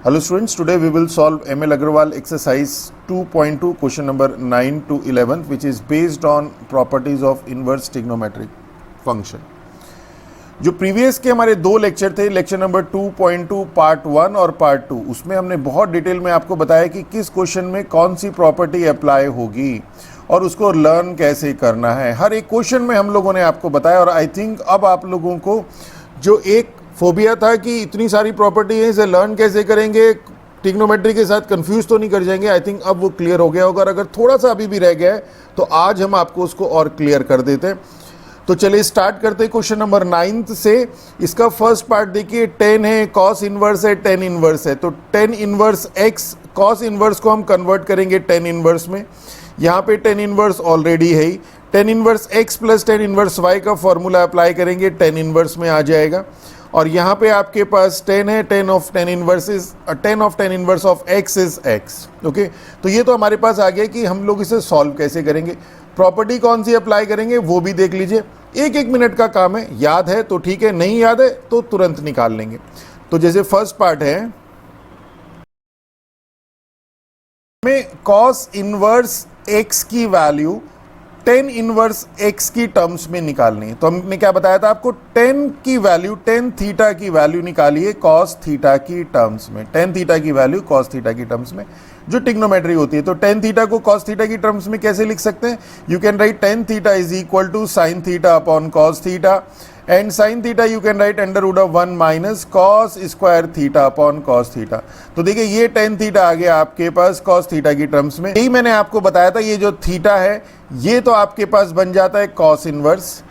Hello students, today we will solve ML Agarwal exercise 2.2 question number 9 to 11 which is based on properties of inverse trigonometric function. जो previous के हमारे दो lecture थे, lecture number 2.2 part 1 और part 2, उसमें हमने बहुत डिटेल में आपको बताया कि किस क्वेश्चन में कौन सी प्रॉपर्टी अप्लाई होगी और उसको लर्न कैसे करना है। हर एक क्वेश्चन में हम लोगों ने आपको बताया और आई थिंक अब आप लोगों को जो एक फोबिया था कि इतनी सारी प्रॉपर्टी है, इसे लर्न कैसे करेंगे, ट्रिग्नोमेट्री के साथ कंफ्यूज तो नहीं कर जाएंगे, आई थिंक अब वो क्लियर हो गया होगा। अगर थोड़ा सा अभी भी रह गया है तो आज हम आपको उसको और क्लियर कर देते हैं। तो चलिए स्टार्ट करते हैं क्वेश्चन नंबर 9 से। इसका फर्स्ट पार्ट देखिए, 10 है, कॉस इनवर्स है, 10 इनवर्स है। तो 10 इनवर्स एक्स, कॉस इनवर्स को हम कन्वर्ट करेंगे 10 इनवर्स में। यहाँ पे 10 इनवर्स ऑलरेडी है ही। 10 inverse x plus 10 inverse y का फॉर्मूला अप्लाई करेंगे, 10 इनवर्स में आ जाएगा। और यहाँ पे आपके पास 10 है, 10 of 10 inverse of x is x। Okay, तो ये तो हमारे पास आ गया कि हम लोग इसे सॉल्व कैसे करेंगे, प्रॉपर्टी कौन सी अप्लाई करेंगे वो भी देख लीजिए। एक मिनट का काम है, याद है तो ठीक है, नहीं याद है तो तुरंत निकाल लेंगे। तो जैसे फर्स्ट पार्ट है, में कॉस इनवर्स x की वैल्यू 10 इनवर्स x की टर्म्स में निकालनी है। तो हमने क्या बताया था आपको, 10 की वैल्यू, 10 थीटा की वैल्यू निकालिए कॉस थीटा की टर्म्स में। 10 थीटा की वैल्यू कॉस थीटा की टर्म्स में जो ट्रिग्नोमेट्री होती है। तो 10 थीटा को कॉस थीटा की टर्म्स में कैसे लिख सकते हैं, you can write 10 theta is equal to sine theta upon cos theta, and sine theta you can write under root of 1 minus cos square theta upon cos theta. तो देखिए ये 10 theta आ गया आपके पास कॉस थीटा की terms में। यही मैंने आपको बताया था, ये जो थीटा है ये तो आपके पास बन जाता है कॉस इनवर्स,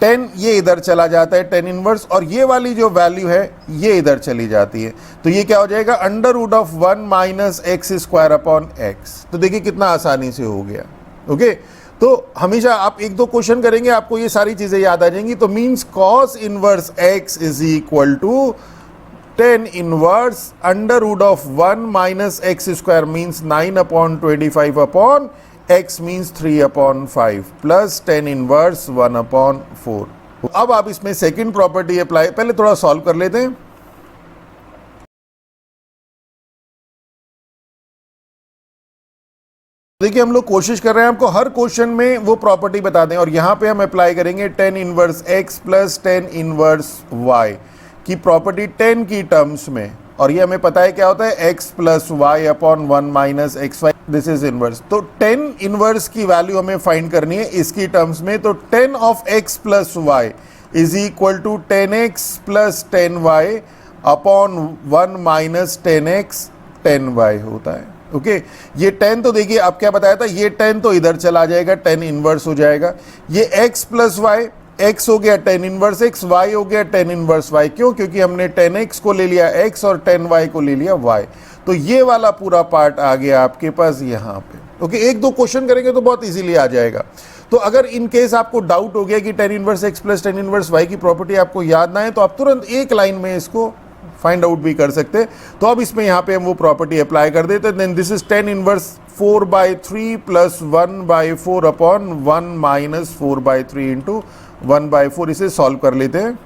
10 ये इधर चला जाता है 10 इनवर्स, और ये वाली जो वैल्यू है ये इधर चली जाती है। तो ये क्या हो जाएगा, under root of 1 minus x square upon x. तो देखिए कितना आसानी से हो गया। ओके, तो हमेशा आप एक दो क्वेश्चन करेंगे आपको ये सारी चीजें याद आ जाएंगी। तो means cos inverse x is equal to 10 inverse under root of 1 minus x square means 9 upon 25 upon x means 3 upon 5 plus 10 inverse 1 upon 4। अब आप इसमें सेकंड प्रॉपर्टी अप्लाई, पहले थोड़ा सॉल्व कर लेते हैं। देखिए हम लोग कोशिश कर रहे हैं आपको हर क्वेश्चन में वो प्रॉपर्टी बता दें, और यहां पे हम अप्लाई करेंगे 10 inverse x plus 10 inverse y की प्रॉपर्टी 10 की टर्म्स में। और ये हमें पता है क्या होता है, x plus y upon 1 minus x y, this is inverse. तो 10 इनवर्स की वैल्यू हमें फाइंड करनी है इसकी टर्म्स में। तो 10 of x plus y is equal to 10x plus 10y upon 1 minus 10x 10y होता है। ओके, ये 10 तो देखिए आप क्या बताया था, ये 10 तो इधर चला जाएगा, 10 इनवर्स हो जाएगा। ये x प्लस वाई, x हो गया 10 इनवर्स x, y हो गया 10 इनवर्स y। क्यों, क्योंकि हमने 10x को ले लिया x और 10y को ले लिया y। तो ये वाला पूरा पार्ट आ गया आपके पास यहाँ पे। ओके, एक दो क्वेश्चन करेंगे तो बहुत इजीली आ जाएगा। तो अगर इन केस आपको डाउट हो गया कि 10 inverse x plus 10 inverse y की प्रॉपर्टी आपको याद ना है, तो आप तुरंत एक लाइन में इसको फाइंड आउट भी कर सकते हैं। तो अब इसमें यहाँ पे हम वो प्रॉपर्टी अप्लाई कर देते हैं। Then this is 10 inverse 4/3 plus 1/4 upon 1 minus 4/3 into 1/4। इसे सॉल्व कर लेते हैं।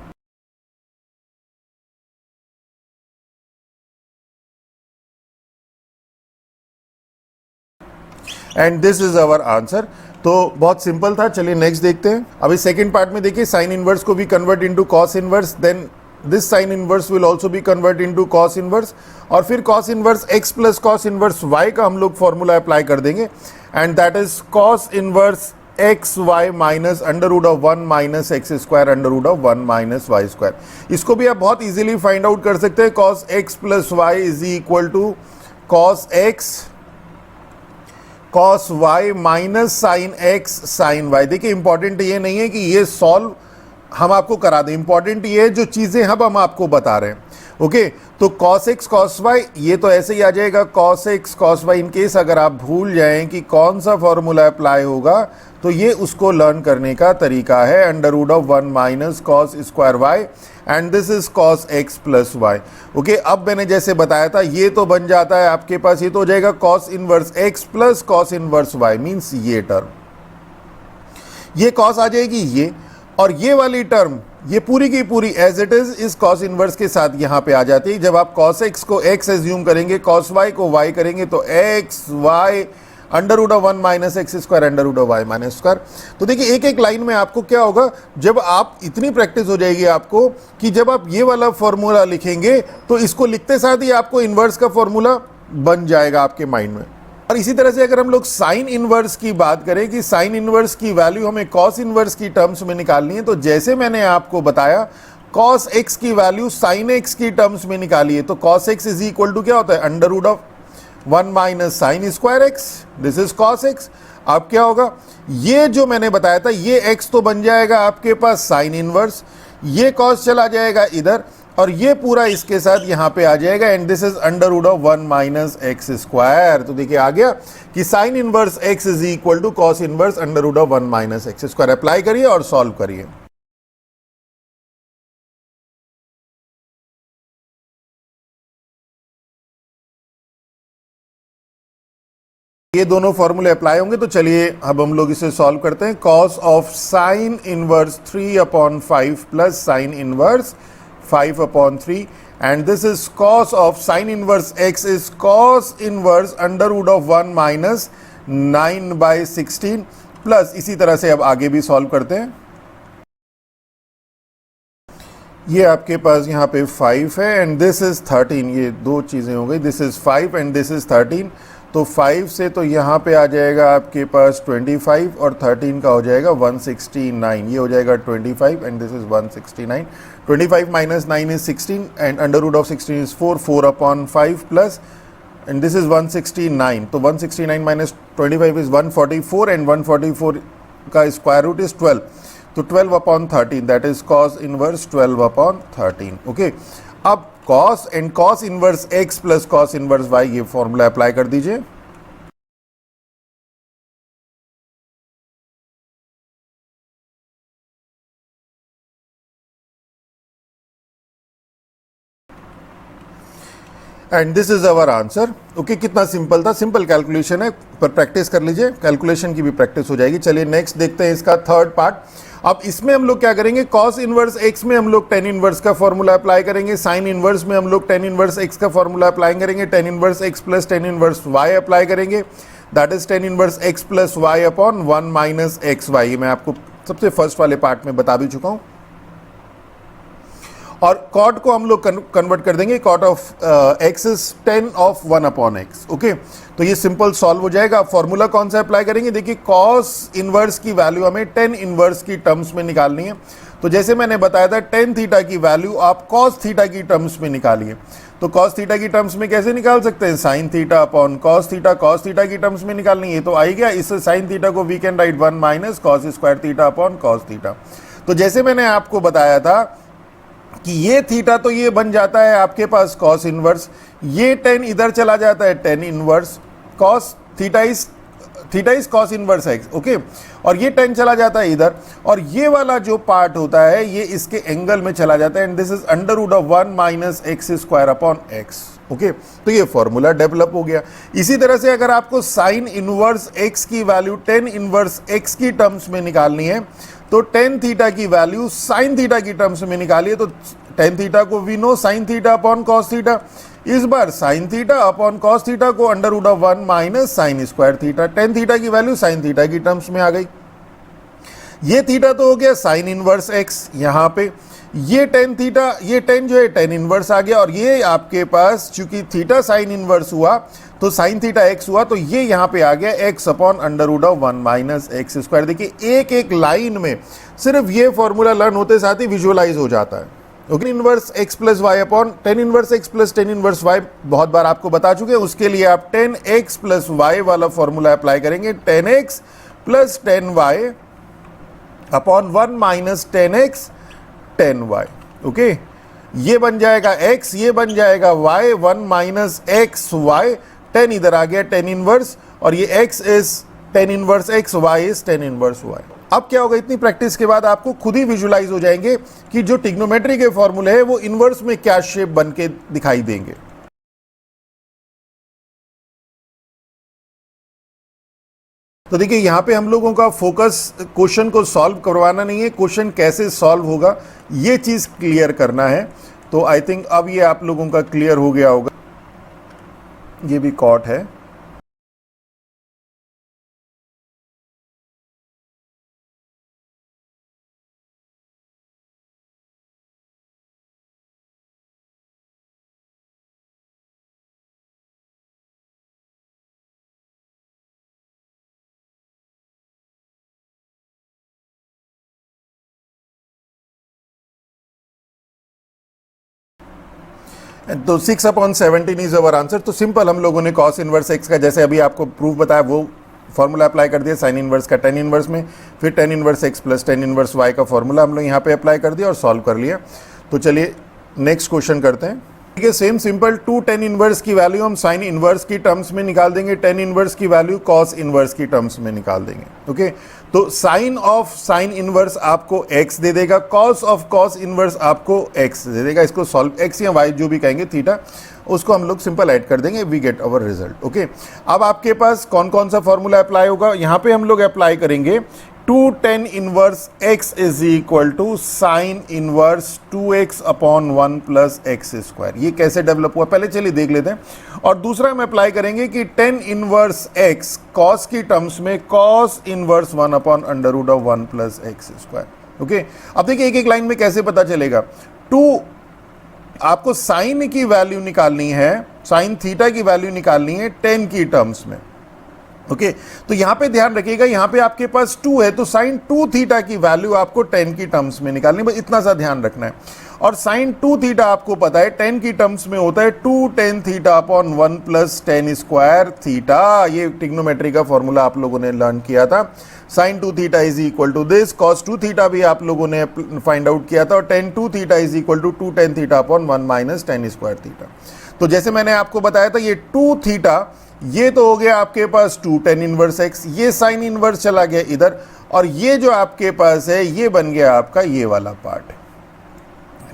And this is our answer. तो बहुत सिंपल था। चलिए नेक्स्ट देखते हैं। अभी सेकंड पार्ट में देखिए, साइन इनवर्स को भी convert into cos inverse, then this sine inverse will also be convert into cos inverse, और फिर cos inverse x plus cos inverse y का हम लोग फॉर्मूला अप्लाई कर देंगे, and that is cos inverse x y minus under root of 1 minus x square under root of 1 minus y square. इसको भी आप बहुत इजीली फाइंड आउट कर सकते हैं। Cos x plus y is equal to cos x cos y minus sine x sine y. देखिए important ये नहीं है कि ये सॉल्व हम आपको करा दें, इंपॉर्टेंट ये है जो चीजें हम आपको बता रहे हैं। ओके, तो cos x cos y ये तो ऐसे ही आ जाएगा, cos x cos y। In case अगर आप भूल जाएं कि कौन सा फॉर्मूला अप्लाई होगा, तो ये उसको लर्न करने का तरीका है, under root of 1 minus cos square y, and this is cos x plus y. Okay, अब मैंने जैसे बताया था ये तो बन जाता है आपके पास, ये तो हो जाएगा cos inverse x plus cos inverse y, means ये टर्म, ये cos आ जाएगी ये, और ये वाली टर्म ये पूरी की पूरी एज इट इज इस कॉस इनवर्स के साथ यहां पे आ जाती है। जब आप कॉस एक्स को एक्स एज्यूम करेंगे, कॉस वाई को वाई करेंगे, तो x y under root of 1 minus x square under root of y minus square. तो देखिए एक एक लाइन में आपको क्या होगा, जब आप इतनी प्रैक्टिस हो जाएगी आपको कि जब आप ये वाला फॉर्मूला लिखेंगे तो इसको लिखते साथ ही आपको इनवर्स का फॉर्मूला बन जाएगा आपके माइंड में। और इसी तरह से अगर हम लोग साइन इनवर्स की बात करें कि साइन इनवर्स की वैल्यू हमें कॉस इनवर्स की टर्म्स में निकालनी है, तो जैसे मैंने आपको बताया कॉस एक्स की वैल्यू साइन एक्स की टर्म्स में निकाली है, तो cos x is equal to क्या होता है, under root of 1 minus sine square x, this is cos x. अब क्या होगा, ये जो मैंने बताया था ये एक्स तो बन जाएगा आपके पास साइन इनवर्स, ये कॉस चला जाएगा इधर और ये पूरा इसके साथ यहां पे आ जाएगा and this is under root of 1 minus x square. तो देखिए आ गया कि sine inverse x is equal to cos inverse under root of 1 minus x square. Apply करिए और सॉल्व करिए। ये दोनों फॉर्मूले अप्लाई होंगे, तो चलिए अब हम लोग इसे सॉल्व करते हैं। Cos of sine inverse 3/5 plus sine inverse 5/3 and this is cos of sin inverse x is cos inverse under root of 1 minus 9/16 plus इसी तरह से अब आगे भी सॉल्व करते हैं। ये आपके पास यहाँ पे 5 है एंड दिस इज 13, ये दो चीज़ें हो गई, this is 5 and this is 13। तो 5 से तो यहाँ पे आ जाएगा आपके पास 25 और 13 का हो जाएगा 169, ये हो जाएगा 25 and this is 169। 25 minus 9 is 16 and under root of 16 is 4/5 plus and this is 169। तो 169 माइनस 25 इज 144 एंड 144 का स्क्वायर रूट इज 12, तो 12/13 that is cos inverse 12/13। Okay, अब cos and cos inverse x plus cos inverse y, ये formula apply कर दीजिए। And this is our answer. Okay, कितना simple था, simple calculation है, पर प्रैक्टिस कर लीजिए, कैलकुलेशन की भी प्रैक्टिस हो जाएगी। चलिए नेक्स्ट देखते हैं इसका थर्ड पार्ट। अब इसमें हम लोग क्या करेंगे, कॉस इनवर्स एक्स में हम लोग टेन इनवर्स का फॉर्मूला अप्लाई करेंगे, साइन इनवर्स में हम लोग टेन इनवर्स एक्स का फॉर्मूला अप्लाई करेंगे, tan inverse x plus ten inverse y apply करेंगे, that is tan inverse x plus y upon 1 minus x y. मैं आपको सबसे फर्स्ट वाले पार्ट में बता भी चुका हूँ। और कॉट को हम लोग कन्वर्ट कर देंगे, cot of x is 10 of 1 upon x. Okay, तो ये सिंपल सॉल्व हो जाएगा। फॉर्मूला कौन सा अप्लाई करेंगे, देखिए कॉस इनवर्स की वैल्यू हमें 10 इनवर्स की टर्म्स में निकालनी है। तो जैसे मैंने बताया था टेन थीटा की वैल्यू आप कॉस थीटा की टर्म्स में निकालिए। तो कॉस थीटा की टर्म्स में कैसे निकाल सकते हैं, sine theta upon cos theta की टर्म्स में निकालनी है। तो आई गया, इससे साइन थीटा को we can write 1 minus cos square theta upon cos theta. तो जैसे मैंने आपको बताया था कि ये थीटा तो ये बन जाता है आपके पास कॉस इनवर्स, ये 10 इधर चला जाता है 10 inverse cos theta is cos inverse x. Okay, और ये 10 चला जाता है इधर, और ये वाला जो पार्ट होता है ये इसके एंगल में चला जाता है and this is under root of 1 minus x square upon x. Okay, तो ये फॉर्मूला डेवलप हो गया। इसी तरह से अगर आपको साइन इनवर्स एक्स की वैल्यू 10 इनवर्स एक्स की टर्म्स में निकालनी है, तो टेन थीटा की वैल्यू साइन थीटा की टर्म्स में निकालिए। तो टेन थीटा को we know sine theta upon cos theta, इस बार sine theta upon cos theta को under root of 1 minus sine square theta. Tan theta की वैल्यू साइन थीटा की टर्म्स में आ गई। ये थीटा तो हो गया साइन इनवर्स एक्स, यहाँ पे ये टेन थीटा, ये टेन जो है टेन इनवर्स आ गया, और ये आपके पास चूंकि थीटा साइन इनवर्स हुआ तो साइन थीटा एक्स हुआ, तो ये यहाँ पे आ गया x upon under root of 1 minus x square. देखिए एक एक लाइन में सिर्फ ये फॉर्मूला लर्न होते साथ ही विजुअलाइज हो जाता है। Okay, inverse x plus y upon ten inverse x plus ten inverse y बहुत बार आपको बता चुके हैं। उसके लिए आप 10x प्लस वाई वाला फॉर्मूला अप्लाई करेंगे, 10x plus 10y upon 1 minus 10x 10y। Okay, ये बन जाएगा x, ये बन जाएगा y, 1 माइनस एक्स वाई, 10 इधर आ गया 10 इनवर्स, और ये x is 10 inverse x, y is 10 inverse y। अब क्या होगा, इतनी प्रैक्टिस के बाद आपको खुद ही विजुलाइज हो जाएंगे कि जो ट्रिग्नोमेट्री के फॉर्मूले हैं वो इनवर्स में क्या शेप बन के दिखाई देंगे। तो देखिए यहाँ पे हम लोगों का फोकस क्वेश्चन को सॉल्व करवाना नहीं है, क्वेश्चन कैसे सॉल्व होगा ये चीज़ क्लियर करना है। तो आई थिंक अब ये आप लोगों का क्लियर हो गया होगा। ये भी कॉट है। तो 6/17 इज अवर आंसर। तो सिंपल हम लोगों ने कॉस इनवर्स एक्स का जैसे अभी आपको प्रूफ बताया वो फॉर्मूला अप्लाई कर दिया साइन इनवर्स का टेन इनवर्स में, फिर ten inverse x plus ten inverse y का फॉर्मूला हम लोग यहाँ पे अप्लाई कर दिया और सॉल्व कर लिया। तो चलिए नेक्स्ट क्वेश्चन करते हैं। ठीक है, same simple to ten inverse की वैल्यू हम साइन इनवर्स की टर्म्स में निकाल देंगे, टेन इनवर्स की वैल्यू कॉस इनवर्स की टर्म्स में निकाल देंगे। ओके, तो साइन ऑफ साइन इनवर्स आपको x दे देगा, कॉस ऑफ कॉस इनवर्स आपको x दे देगा। इसको सॉल्व x या y जो भी कहेंगे थीटा, उसको हम लोग सिंपल ऐड कर देंगे, we get our result. Okay, अब आपके पास कौन कौन सा फॉर्मूला अप्लाई होगा, यहाँ पे हम लोग अप्लाई करेंगे two ten inverse x is equal to sine inverse 2x upon 1 plus x square. ये कैसे डेवलप हुआ पहले चलिए देख लेते हैं। और दूसरा हम अप्लाई करेंगे कि टेन इनवर्स x कॉस की टर्म्स में cos inverse 1 upon under root of 1 plus x square. Okay, अब देखिए एक एक लाइन में कैसे पता चलेगा। टू आपको साइन की वैल्यू निकालनी है, साइन थीटा की वैल्यू निकालनी है टेन की टर्म्स में। ओके, तो यहां पे ध्यान रखिएगा, यहां पे आपके पास 2 है तो साइन 2 थीटा की वैल्यू आपको 10 की टर्म्स में निकालनी है, बस इतना सा ध्यान रखना है। और साइन 2 थीटा आपको पता है 10 की टर्म्स में होता है 2 tan theta upon 1 plus tan square theta. ये ट्रिग्नोमेट्री का फॉर्मूला आप लोगों ने लर्न किया था। Sine 2 theta is equal to this, cos 2 theta भी आप लोगों ने फाइंड आउट किया था, और tan 2 theta is equal to 2 tan theta upon 1 minus tan square theta. तो जैसे मैंने आपको बताया था ये 2 थीटा ये तो हो गया आपके पास 2 टेन इनवर्स एक्स, ये साइन इनवर्स चला गया इधर, और ये जो आपके पास है ये बन गया आपका ये वाला पार्ट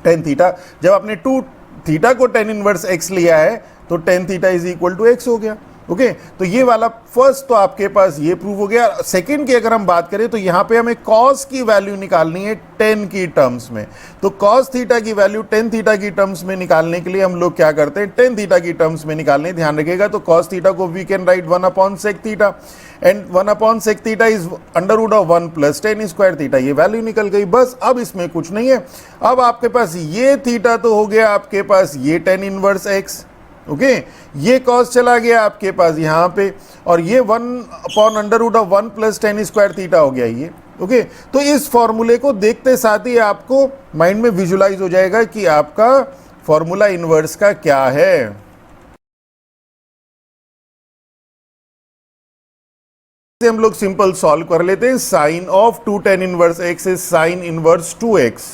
टेन थीटा। जब आपने 2 थीटा को टेन इनवर्स एक्स लिया है तो tan theta is equal to x हो गया। ओके, तो ये वाला फर्स्ट तो आपके पास ये प्रूव हो गया। सेकंड की अगर हम बात करें तो यहाँ पे हमें कॉस की वैल्यू निकालनी है 10 की टर्म्स में। तो कॉस थीटा की वैल्यू 10 थीटा की टर्म्स में निकालने के लिए हम लोग क्या करते हैं, 10 थीटा की टर्म्स में निकालने, ध्यान रखिएगा। तो कॉस थीटा को we can write 1 upon sec theta, and 1 upon sec theta is under root of 1 plus tan square theta. ये वैल्यू निकल गई, बस अब इसमें कुछ नहीं है। अब आपके पास ये थीटा तो हो गया आपके पास ये टेन इनवर्स एक्स। ओके, ये कॉस चला गया आपके पास यहाँ पे, और ये 1 upon under root of 1 plus tan square theta हो गया ये। ओके, तो इस फॉर्मूले को देखते साथ ही आपको माइंड में विजुलाइज हो जाएगा कि आपका फॉर्मूला इनवर्स का क्या है। हम लोग सिंपल सॉल्व कर लेते हैं। Sine of 2 tan inverse x is sine inverse 2x।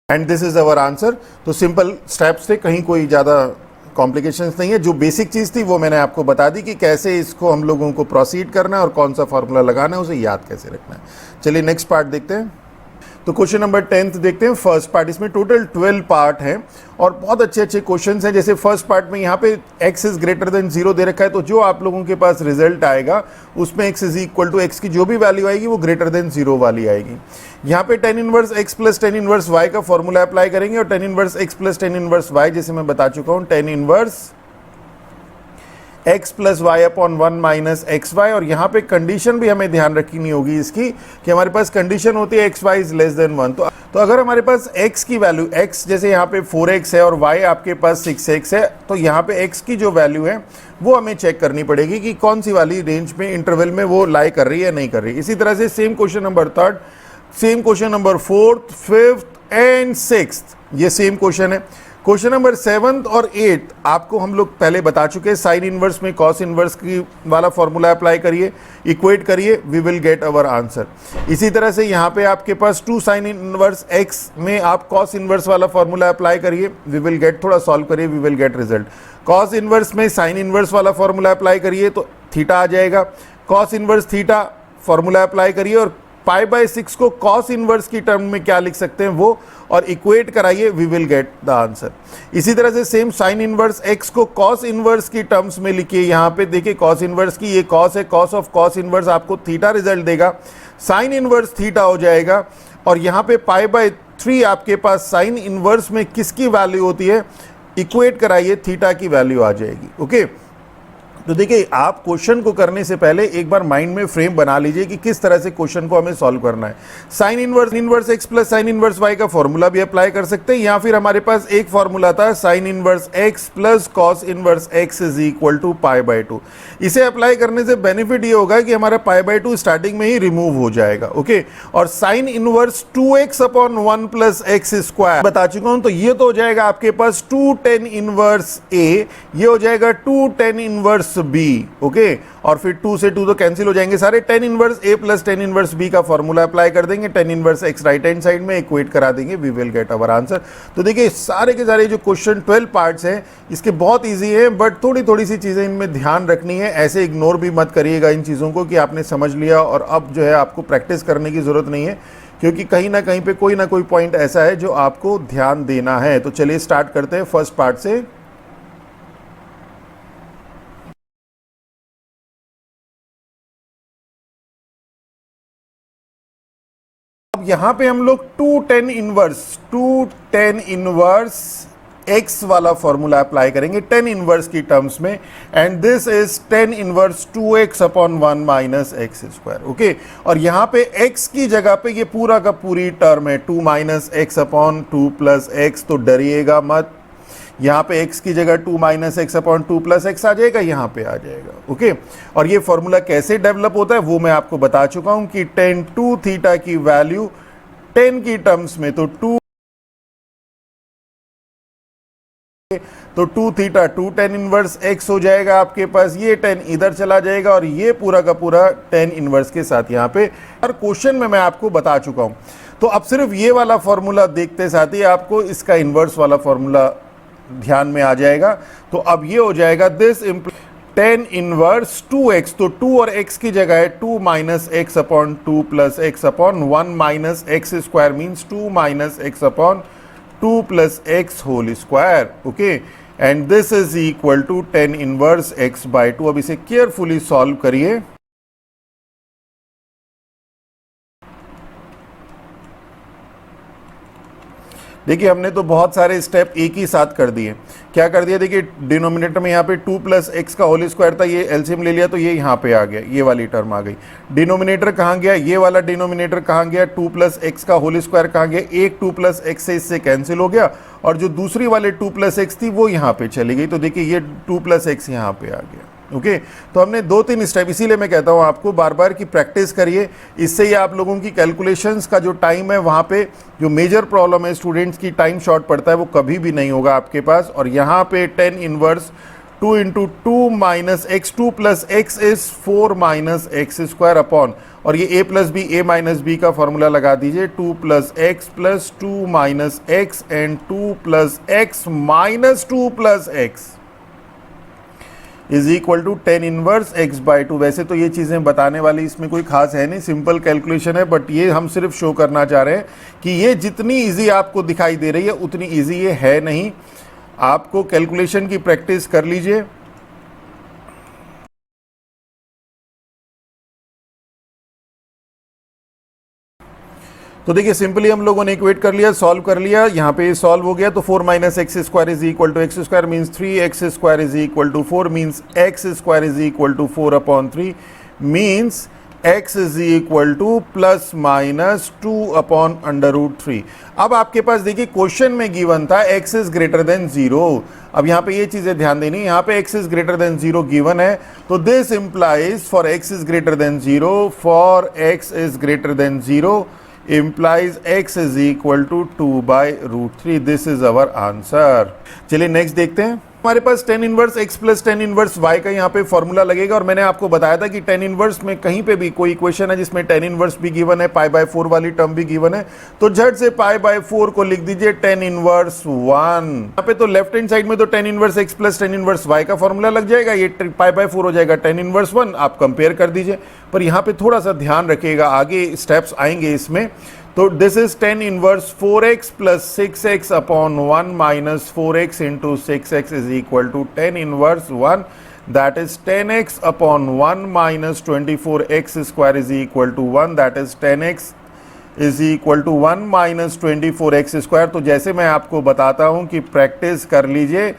And this is our answer. तो सिंपल स्टेप्स थे, कहीं कोई ज़्यादा कॉम्प्लिकेशंस नहीं है। जो बेसिक चीज़ थी वो मैंने आपको बता दी कि कैसे इसको हम लोगों को प्रोसीड करना है और कौन सा फॉर्मूला लगाना है, उसे याद कैसे रखना है। चलिए नेक्स्ट पार्ट देखते हैं। तो क्वेश्चन नंबर 10 देखते हैं, फर्स्ट पार्ट। इसमें टोटल 12 पार्ट हैं और बहुत अच्छे अच्छे क्वेश्चंस हैं। जैसे फर्स्ट पार्ट में यहाँ पे x इज ग्रेटर देन 0 दे रखा है, तो जो आप लोगों के पास रिजल्ट आएगा उसमें x is equal to x की जो भी वैल्यू आएगी वो ग्रेटर देन 0 वाली आएगी। यहाँ पे tan inverse x plus ten inverse y का फॉर्मूला अप्लाई करेंगे, और tan inverse x plus ten inverse y जैसे मैं बता चुका हूँ, tan inverse x plus y upon 1 minus x y. और यहाँ पे कंडीशन भी हमें ध्यान रखनी होगी इसकी कि हमारे पास कंडीशन होती है x y is less than 1। तो अगर हमारे पास x की वैल्यू x जैसे यहाँ पे 4x है और y आपके पास 6x है, तो यहाँ पे x की जो वैल्यू है वो हमें चेक करनी पड़ेगी कि कौन सी वाली रेंज में इंटरवल में वो लाई कर रही है नहीं कर रही। इसी तरह से same question number 3, same question number 4th, 5th and 6th, ये सेम क्वेश्चन है। क्वेश्चन नंबर 7 और 8 आपको हम लोग पहले बता चुके हैं। साइन इनवर्स में कॉस इनवर्स की वाला फॉर्मूला अप्लाई करिए, इक्वेट करिए, we will get our answer. इसी तरह से यहाँ पे आपके पास 2 साइन इनवर्स एक्स में आप कॉस इनवर्स वाला फॉर्मूला अप्लाई करिए, वी विल गेट, थोड़ा सॉल्व करिए, we will get result. Cos inverse में साइन इनवर्स वाला फॉर्मूला अप्लाई करिए तो थीटा आ जाएगा। Cos inverse theta formula apply करिए और पाई बाय 6 को कॉस इनवर्स की टर्म में क्या लिख सकते हैं वो और इक्वेट कराइए, we will get the answer. इसी तरह से सेम साइन इनवर्स x को कॉस इनवर्स की टर्म्स में लिखिए। यहाँ पे देखिए कॉस इनवर्स की ये कॉस है, कॉस ऑफ कॉस इनवर्स आपको थीटा रिजल्ट देगा, साइन इनवर्स थीटा हो जाएगा। और यहाँ पे पाई बाय 3 आपके पास साइन इनवर्स में किसकी वैल्यू होती है, इक्वेट कराइए, थीटा की वैल्यू आ जाएगी। ओके, तो देखिए आप क्वेश्चन को करने से पहले एक बार माइंड में फ्रेम बना लीजिए कि किस तरह से क्वेश्चन को हमें सॉल्व करना है। Sine inverse x plus sine inverse y का फॉर्मूला भी अप्लाई कर सकते हैं, या फिर हमारे पास एक फॉर्मूला था sine inverse x plus cos inverse x is equal to pi by 2। इसे अप्लाई करने से बेनिफिट ये होगा कि हमारा पाई बाय 2 स्टार्टिंग में ही रिमूव हो जाएगा। ओके, और sine inverse 2x upon 1 plus x square बता चुका हूं, तो ये तो हो जाएगा आपके पास 2 tan इनवर्स a, ये हो जाएगा 2 tan इनवर्स b। ओके, और फिर 2 से 2 तो कैंसिल हो जाएंगे सारे, tan inverse a plus tan inverse b का फॉर्मूला अप्लाई कर देंगे, tan inverse x right hand side में इक्वेट करा देंगे, we will get our answer. तो देखिए सारे के सारे जो क्वेश्चन 12 पार्ट्स हैं इसके बहुत इजी है, बट थोड़ी थोड़ी सी चीजें इनमें ध्यान रखनी है। ऐसे इग्नोर भी मत करिएगा इन चीजों को कि आपने समझ लिया और अब जो है आपको प्रैक्टिस करने की जरूरत नहीं है, क्योंकि कहीं ना कहीं पे कोई ना कोई पॉइंट ऐसा है जो आपको ध्यान देना है। तो चलिए स्टार्ट करते हैं फर्स्ट पार्ट से। यहां पे हम लोग 2 tan इनवर्स x वाला फॉर्मूला अप्लाई करेंगे tan इनवर्स की टर्म्स में, and this is tan inverse 2x upon 1 minus x square. Okay, और यहां पे x की जगह पे ये पूरा का पूरी टर्म है 2 minus x upon 2 plus x, तो डरिएगा मत, यहाँ पे x की जगह 2 minus x upon 2 plus x आ जाएगा, यहाँ पे आ जाएगा। ओके, और ये फॉर्मूला कैसे डेवलप होता है वो मैं आपको बता चुका हूं कि tan 2 थीटा की वैल्यू 10 की टर्म्स में, तो 2 थीटा 2 tan इनवर्स x हो जाएगा आपके पास, ये 10 इधर चला जाएगा और ये पूरा का पूरा tan इनवर्स के साथ यहाँ पे, और क्वेश्चन में मैं आपको बता चुका हूं। तो अब सिर्फ ये वाला फॉर्मूला देखते साथ ही आपको इसका इनवर्स वाला फॉर्मूला ध्यान में आ जाएगा। तो अब ये हो जाएगा दिस tan इनवर्स 2x, तो 2 और x की जगह है 2 minus x upon 2 plus x upon 1 minus x square, means 2 minus x upon 2 plus x whole square. Okay, and this is equal to tan inverse x by 2। अब इसे carefully solve करिए। देखिए हमने तो बहुत सारे स्टेप एक ही साथ कर दिए। क्या कर दिया, देखिए डिनोमिनेटर में यहाँ पे 2 प्लस एक्स का होल स्क्वायर था, ये एलसीएम ले लिया तो ये यहाँ पे आ गया, ये वाली टर्म आ गई। डिनोमिनेटर कहाँ गया, ये वाला डिनोमिनेटर कहाँ गया, 2 प्लस एक्स का होल स्क्वायर कहाँ गया, एक 2 प्लस एक्स से इससे कैंसिल हो गया, और जो दूसरी वाले 2 प्लस एक्स थी वो यहाँ पे चली गई, तो देखिए ये 2 प्लस एक्स यहाँ पे आ गया। ओके, तो हमने 2-3 स्टेप, इसीलिए मैं कहता हूँ आपको बार बार की प्रैक्टिस करिए, इससे ही आप लोगों की कैलकुलेशंस का जो टाइम है वहाँ पे जो मेजर प्रॉब्लम है स्टूडेंट्स की, टाइम शॉर्ट पड़ता है, वो कभी भी नहीं होगा आपके पास। और यहाँ पे tan inverse 2 into 2 minus x, 2 plus x is 4 minus x square upon, और ये a plus b, a minus b का फॉर्मूला लगा दीजिए, 2 plus x plus 2 minus x and 2 plus x minus 2 plus x is equal to tan inverse x by 2। वैसे तो ये चीज़ें बताने वाली इसमें कोई खास है नहीं, सिंपल कैलकुलेशन है, बट ये हम सिर्फ शो करना चाह रहे हैं कि ये जितनी इजी आपको दिखाई दे रही है उतनी इजी ये है नहीं। आपको कैलकुलेशन की प्रैक्टिस कर लीजिए। तो देखिए सिंपली हम लोगों ने इक्वेट कर लिया, सॉल्व कर लिया, यहाँ पे सॉल्व हो गया, तो 4 minus x square is equal to x square, means 3x square is equal to 4, means x square is equal to 4 upon 3, means x is equal to plus minus 2 upon under root 3। अब आपके पास देखिए question में given था x is greater then 0। अब यहाँ पे ये चीजें ध्यान देनी, यहाँ पे x is greater then 0 given है, तो this implies for x is greater then 0, for x is greater then 0 implies x is equal to 2 by root 3. This is our answer. चलिए नेक्स्ट देखते हैं। हमारे पास tan inverse x plus tan inverse y का यहाँ पे formula लगेगा और मैंने आपको बताया था कि tan इनवर्स में कहीं पे भी कोई इक्वेशन है जिसमें tan इनवर्स भी गिवन है, π/4 वाली टर्म भी गिवन है, तो झट से π/4 को लिख दीजिए tan इनवर्स 1। यहाँ पे तो लेफ्ट हैंड साइड में तो tan inverse x plus tan inverse y का फॉर्मूला लग जाएगा, ये π/4 हो जाएगा tan इनवर्स 1, आप कंपेयर कर दीजिए। पर यहाँ पे थोड़ा सा ध्यान रखिएगा, आगे स्टेप्स आएंगे इसमें। तो this is tan inverse 4x plus 6x upon 1 minus 4x into 6x is equal to tan inverse 1, that is 10x upon 1 minus 24x square is equal to 1, that is 10x is equal to 1 minus 24x square. तो जैसे मैं आपको बताता हूं कि practice कर लीजिए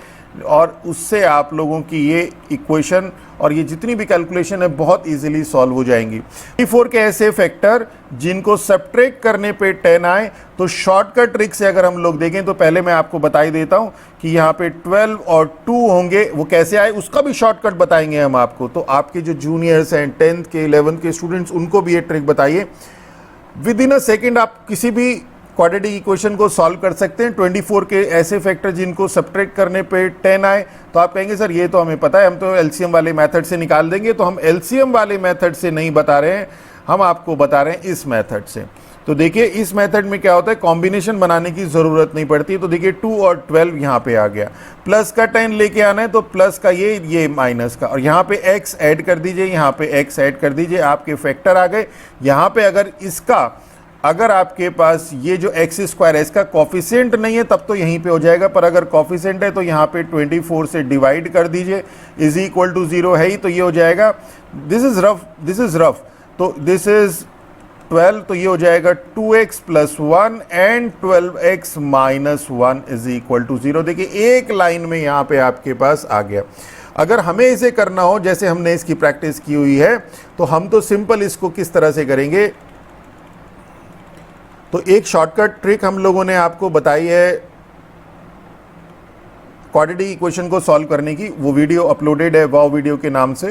और उससे आप लोगों की ये इक्वेशन और ये जितनी भी कैलकुलेशन है बहुत इजीली सॉल्व हो जाएंगी। 4 के ऐसे फैक्टर जिनको सब्ट्रैक्ट करने पे 10 आए, तो शॉर्टकट ट्रिक से अगर हम लोग देखें तो पहले मैं आपको बता ही देता हूं कि यहाँ पे 12 और 2 होंगे, वो कैसे आए उसका भी शॉर्टकट बताएंगे हम आपको। तो आपके जो जूनियर्स हैं 10th के 11th के स्टूडेंट्स, उनको भी ये ट्रिक बताइए। विद इन अ सेकेंड आप किसी भी क्वाड्रेटिक इक्वेशन को सॉल्व कर सकते हैं। 24 के ऐसे फैक्टर जिनको सब्ट्रैक्ट करने पे 10 आए, तो आप कहेंगे सर ये तो हमें पता है, हम तो एलसीएम वाले मेथड से निकाल देंगे। तो हम एलसीएम वाले मेथड से नहीं बता रहे हैं, हम आपको बता रहे हैं इस मेथड से। तो देखिए इस मेथड में क्या होता है, कॉम्बिनेशन बनाने की जरूरत नहीं पड़ती। तो देखिए 2 और 12 यहाँ पे आ गया, प्लस का 10 लेके आना है तो प्लस का ये माइनस का, और यहाँ पे x ऐड कर दीजिए, यहाँ पे x ऐड कर दीजिए, आपके फैक्टर आ गए। यहाँ पे अगर आपके पास ये जो एक्स स्क्वायर है इसका कॉफिशिएंट नहीं है तब तो यहीं पे हो जाएगा, पर अगर कॉफिशिएंट है तो यहाँ पे 24 से डिवाइड कर दीजिए, इज इक्वल टू 0 है ही, तो ये हो जाएगा, दिस इज रफ, तो दिस इज 12, तो ये हो जाएगा 2x plus 1 and 12x minus 1 is equal to 0। देखिए एक लाइन में यहाँ पे आपके पास आ गया। अगर हमें इसे करना हो जैसे हमने इसकी प्रैक्टिस की हुई है, तो हम तो सिंपल इसको किस तरह से करेंगे, तो एक शॉर्टकट ट्रिक हम लोगों ने आपको बताई है क्वाड्रेटिक इक्वेशन को सॉल्व करने की, वो वीडियो अपलोडेड है वाव वीडियो के नाम से,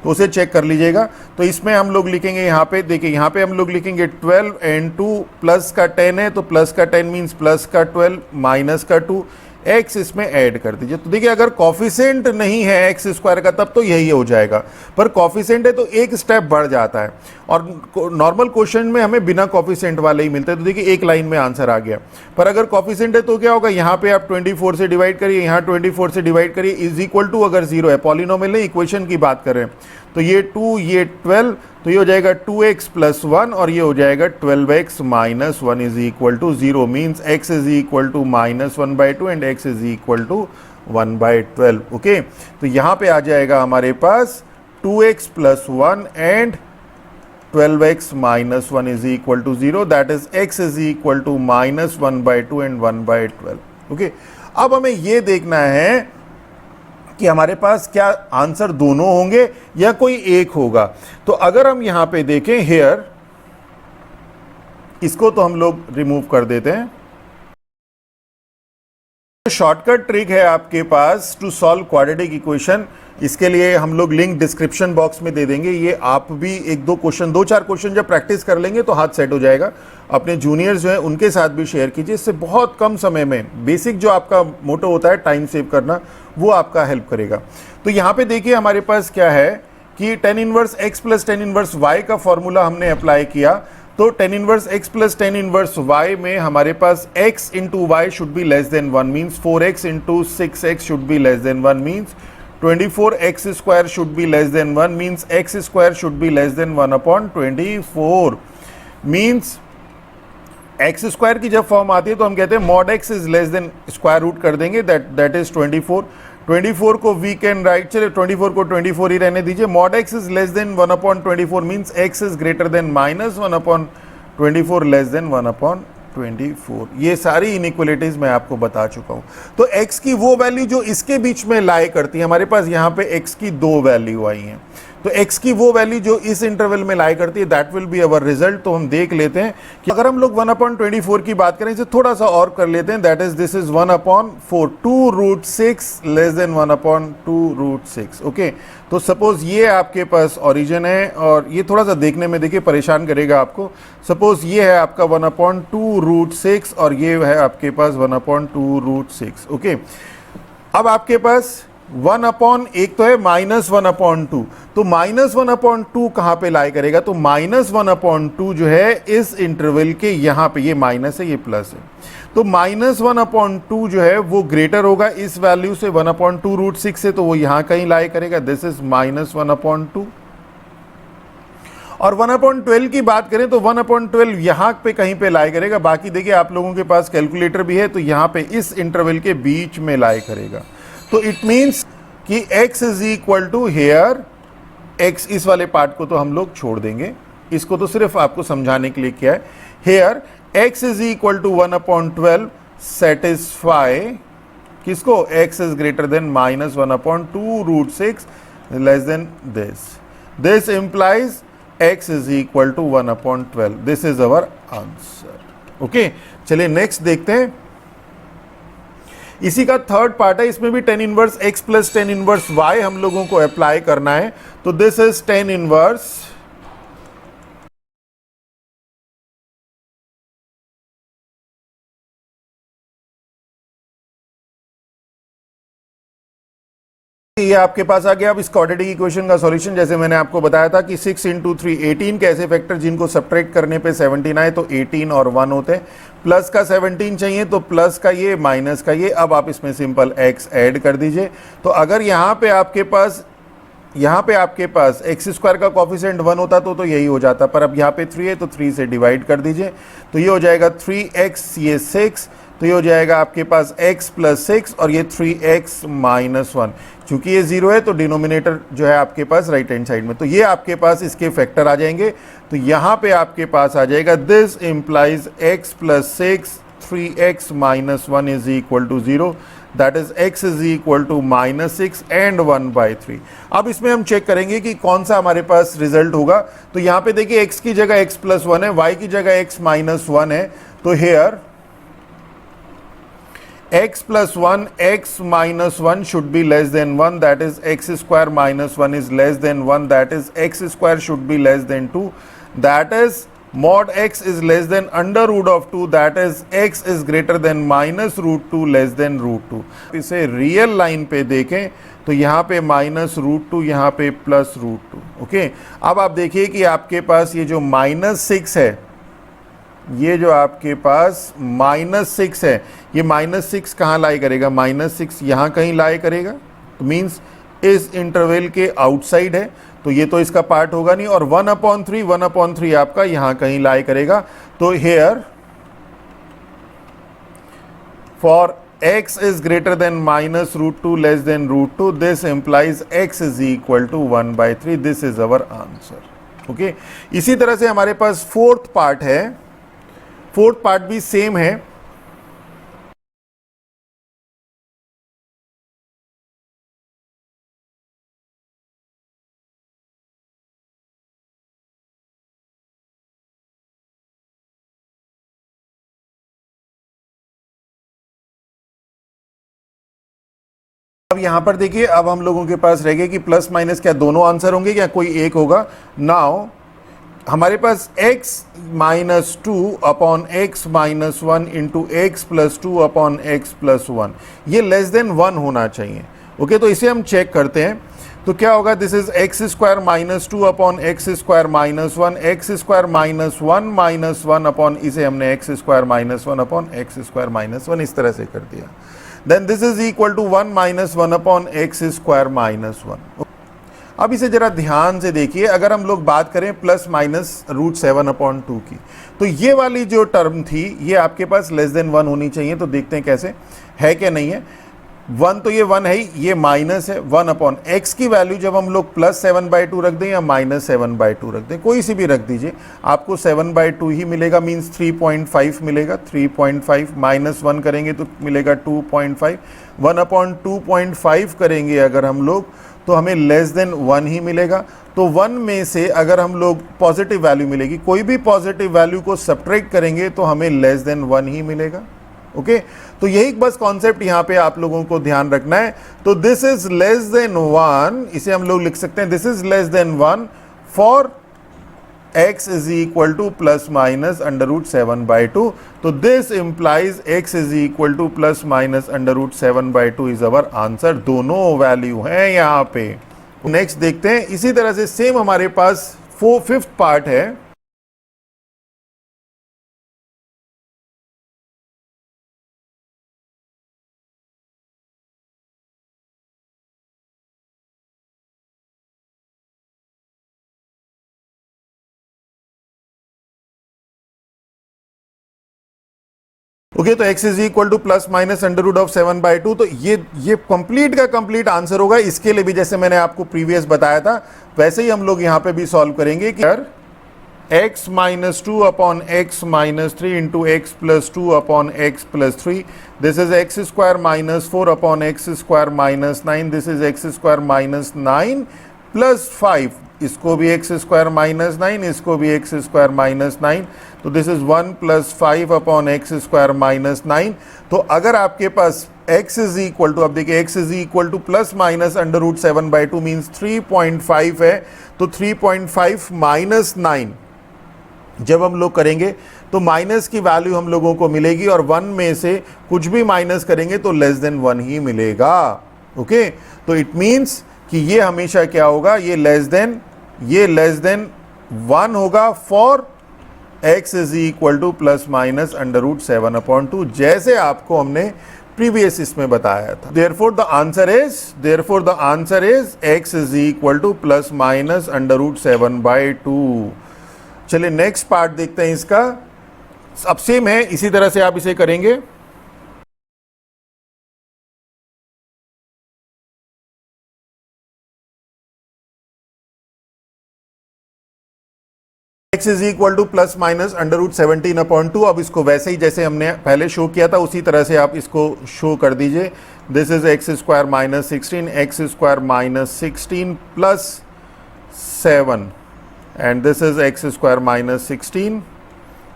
तो उसे चेक कर लीजिएगा। तो इसमें हम लोग लिखेंगे, यहाँ पे देखिए, यहाँ पे हम लोग लिखेंगे 12 एंड 2 प्लस का 10 है, तो प्लस का 10 मीन्स प्लस का 12 माइनस का 2, x इसमें ऐड कर दीजिए। तो देखिए अगर कॉफिशिएंट नहीं है एक्स स्क्वायर का तब तो यही हो जाएगा, पर कॉफिशिएंट है तो एक स्टेप बढ़ जाता है, और नॉर्मल क्वेश्चन में हमें बिना कॉफिशिएंट वाले ही मिलते हैं। तो देखिए एक लाइन में आंसर आ गया, पर अगर कॉफिशिएंट है तो क्या होगा, यहाँ पे आप 24 से डिवाइड करिए, यहाँ 24 से डिवाइड करिए, इज इक्वल टू, अगर 0 है, पॉलिनोमियल नहीं इक्वेशन की बात कर रहे हैं, तो ये 2 ये 12, तो ये हो जाएगा 2x प्लस 1 और ये हो जाएगा 12x minus 1 is equal to 0, means x is equal to minus 1/2 and x is equal to 1/12। Okay, तो यहाँ पे आ जाएगा हमारे पास 2x plus 1 and 12x minus 1 is equal to 0, that is x is equal to minus 1/2 and 1/12। Okay, अब हमें ये देखना है कि हमारे पास क्या आंसर दोनों होंगे या कोई एक होगा। तो अगर हम यहां पे देखें हेयर, इसको तो हम लोग रिमूव कर देते हैं। शॉर्टकट ट्रिक है आपके पास टू सॉल्व क्वाड्रेटिक इक्वेशन, इसके लिए हम लोग लिंक डिस्क्रिप्शन बॉक्स में दे देंगे। ये आप भी 1-2 क्वेश्चन, 2-4 क्वेश्चन जब प्रैक्टिस कर लेंगे तो हाथ सेट हो जाएगा। अपने जूनियर्स जो है उनके साथ भी शेयर कीजिए, इससे बहुत कम समय में बेसिक जो आपका मोटो होता है टाइम सेव करना, वो आपका हेल्प करेगा। तो यहाँ पे देखिए हमारे पास क्या है कि tan inverse x plus tan inverse y का फॉर्मूला हमने अप्लाई किया। तो tan inverse x plus tan inverse y में हमारे पास x into why should be less than 1, means 4x into 6x should be less than 1, means 24x square should be less than 1, means x square should be less than 1/24, means x square की जब form आती है तो हम कहते हैं mod x is less than square root कर देंगे, दैट इज 24 को वी कैन राइट, चलिए 24 को 24 ही रहने दीजिए। Mod x is less then 1/24 means x is greater then minus 1/24 less than 1/24। ये सारी इनइक्वलिटीज मैं आपको बता चुका हूं। तो x की वो वैल्यू जो इसके बीच में लाई करती है, हमारे पास यहाँ पे x की 2 वैल्यू आई हैं, तो x की वो वैल्यू जो इस इंटरवल में लाई करती है, that will be our result. तो हम देख लेते हैं कि अगर हम लोग 1/24 की बात करें, इसे थोड़ा सा और कर लेते हैं, that is this is 1/4, 2√6 less than 1/2√6। Okay, तो सपोज ये आपके पास ओरिजिन है, और ये थोड़ा सा देखने में देखिए परेशान करेगा आपको। सपोज ये है आपका 1/2√6 और ये है आपके पास 1/2√6। ओके, अब आपके पास 1 अपॉन एक तो है -1/2, तो -1/2 कहां पे लाई करेगा, तो -1/2 जो है इस इंटरवल के यहां पे, ये माइनस है ये प्लस है, तो -1/2 जो है वो ग्रेटर होगा इस वैल्यू से 1/2√6 से, तो वो यहां कहीं लाई करेगा, दिस इज -1/2। और 1/12 की बात करें तो 1/12 यहां पे कहीं पे लाई करेगा। बाकी देखिए आप लोगों के पास कैलकुलेटर भी है, तो यहां पे इस इंटरवल के बीच में लाई करेगा। तो इट मीन्स कि x is equal to here, x इस वाले पार्ट को तो हम लोग छोड़ देंगे, इसको तो सिर्फ आपको समझाने के लिए किया है। Here x is equal to 1/12 satisfy किसको, x is greater than -1/2√6 less than this implies x is equal to 1/12। This is our answer. Okay, चलिए नेक्स्ट देखते हैं। इसी का थर्ड पार्ट है, इसमें भी tan inverse x plus tan inverse y हम लोगों को अप्लाई करना है। तो दिस इज tan इनवर्स ये आपके पास आ गया। अब इस क्वाड्रेटिक इक्वेशन का सॉल्यूशन, जैसे मैंने आपको बताया था कि 6 × 3 18 के ऐसे फैक्टर जिनको सब्ट्रैक्ट करने पे 17 आए, तो 18 और 1 होते हैं। प्लस का 17 चाहिए तो प्लस का ये माइनस का ये। अब आप इसमें सिंपल x ऐड कर दीजिए। तो अगर यहाँ पे आपके पास x² का कॉफिशिएंट 1 होता तो यही हो जाता, पर अब यहाँ पे 3 है तो 3 से डिवाइड कर दीजिए, तो ये हो जाएगा 3x, ये 6, तो ये हो जाएगा आपके पास x प्लस 6 और ये 3x माइनस 1। चूंकि ये 0 है तो डिनोमिनेटर जो है आपके पास राइट हैंड साइड में, तो ये आपके पास इसके फैक्टर आ जाएंगे। तो यहाँ पे आपके पास आ जाएगा this implies x plus 6 3x minus 1 is equal to 0, that is x is equal to -6 and 1/3। अब इसमें हम चेक करेंगे कि कौन सा हमारे पास रिजल्ट होगा। तो यहाँ पे देखिए x की जगह x प्लस 1 है, y की जगह x माइनस 1 है, तो hair x plus 1 x minus 1 should be less than 1, that is x square minus 1 is less than 1, that is x square should be less than 2, that is mod x is less than under root of 2, that is x is greater than minus root 2 less than root 2। इसे real line पे देखें तो यहाँ पे -√2, यहाँ पे +√2। Okay, अब आप देखिए कि आपके पास ये जो -6 है, ये जो आपके पास -6 है, ये -6 कहाँ लाई करेगा, -6 यहाँ कहीं लाई करेगा, तो मीन्स इस इंटरवल के आउटसाइड है, तो ये तो इसका पार्ट होगा नहीं। और 1/3 आपका यहाँ कहीं लाई करेगा। तो here for x is greater than -√2 less than √2, this implies x is equal to 1/3, this is our answer। Okay, इसी तरह से हमारे पास फोर्थ पार्ट है, फोर्थ पार्ट भी सेम है। अब यहां पर देखिए, अब हम लोगों के पास रह गए कि प्लस माइनस क्या दोनों आंसर होंगे या कोई एक होगा। नाउ हमारे पास x minus 2 upon x minus 1 into x plus 2 upon x plus 1, ये लेस देन 1 होना चाहिए। ओके, तो इसे हम चेक करते हैं। तो क्या होगा, this is x² minus 2 upon x² minus 1, x² minus 1 minus 1 upon, इसे हमने x² minus 1 upon x² minus 1 इस तरह से कर दिया। Then this is equal to 1 minus 1 upon x² minus 1। अब इसे जरा ध्यान से देखिए, अगर हम लोग बात करें प्लस माइनस √7/2 की, तो ये वाली जो टर्म थी ये आपके पास लेस देन 1 होनी चाहिए। तो देखते हैं कैसे है क्या नहीं है। 1 तो ये 1 है ही, ये माइनस है 1 अपॉन x की वैल्यू जब हम लोग +7/2 रख दें या -7/2 रख दें, कोई सी भी रख दीजिए, आपको 7/2 ही मिलेगा, मीन्स 3.5 मिलेगा। 3.5 -1 करेंगे तो मिलेगा 2.5, 1/2.5 करेंगे अगर हम लोग तो हमें लेस देन 1 ही मिलेगा। तो 1 में से अगर हम लोग पॉजिटिव वैल्यू मिलेगी, कोई भी पॉजिटिव वैल्यू को सब्ट्रैक्ट करेंगे तो हमें लेस देन 1 ही मिलेगा। ओके, तो यही बस कॉन्सेप्ट यहाँ पे आप लोगों को ध्यान रखना है। तो दिस इज लेस देन 1, इसे हम लोग लिख सकते हैं this is less than 1 for x is equal to plus minus under root 7/2. तो this implies x is equal to plus minus under root 7/2 is our answer. दोनों वैल्यू हैं यहाँ पे. नेक्स्ट देखते हैं. इसी तरह से सेम हमारे पास फिफ्थ पार्ट है. ओके, तो x is equal to plus minus under root of 7/2. तो ये कंप्लीट का कंप्लीट आंसर होगा. इसके लिए भी जैसे मैंने आपको प्रीवियस बताया था वैसे ही हम लोग यहां पे भी सॉल्व करेंगे कि x minus 2 upon x minus 3 into x plus 2 upon x plus 3. This is x square minus 4 upon x square minus 9. This is x square minus 9 plus 5. इसको भी एक्स स्क्वायर माइनस 9, इसको भी एक्स स्क्वायर माइनस 9. तो this is 1 plus 5 upon x square minus 9. तो अगर आपके पास x is equal to, अब देखिए x is equal to plus minus under root 7/2 means 3.5 है. तो 3.5 माइनस 9 जब हम लोग करेंगे तो माइनस की वैल्यू हम लोगों को मिलेगी और 1 में से कुछ भी माइनस करेंगे तो लेस देन 1 ही मिलेगा. ओके, तो इट मीन्स कि ये हमेशा क्या होगा, ये लेस देन 1 होगा for x is equal to plus minus under root 7/2, जैसे आपको हमने प्रीवियस इसमें बताया था. Therefore the answer is x is equal to plus minus under root 7/2. चलिए नेक्स्ट पार्ट देखते हैं इसका. अब सेम है, इसी तरह से आप इसे करेंगे. x is equal to plus minus under root 17/2. अब इसको वैसे ही जैसे हमने पहले शो किया था उसी तरह से आप इसको शो कर दीजिए. This is x square minus 16, x square minus 16 plus 7 and this is x square minus 16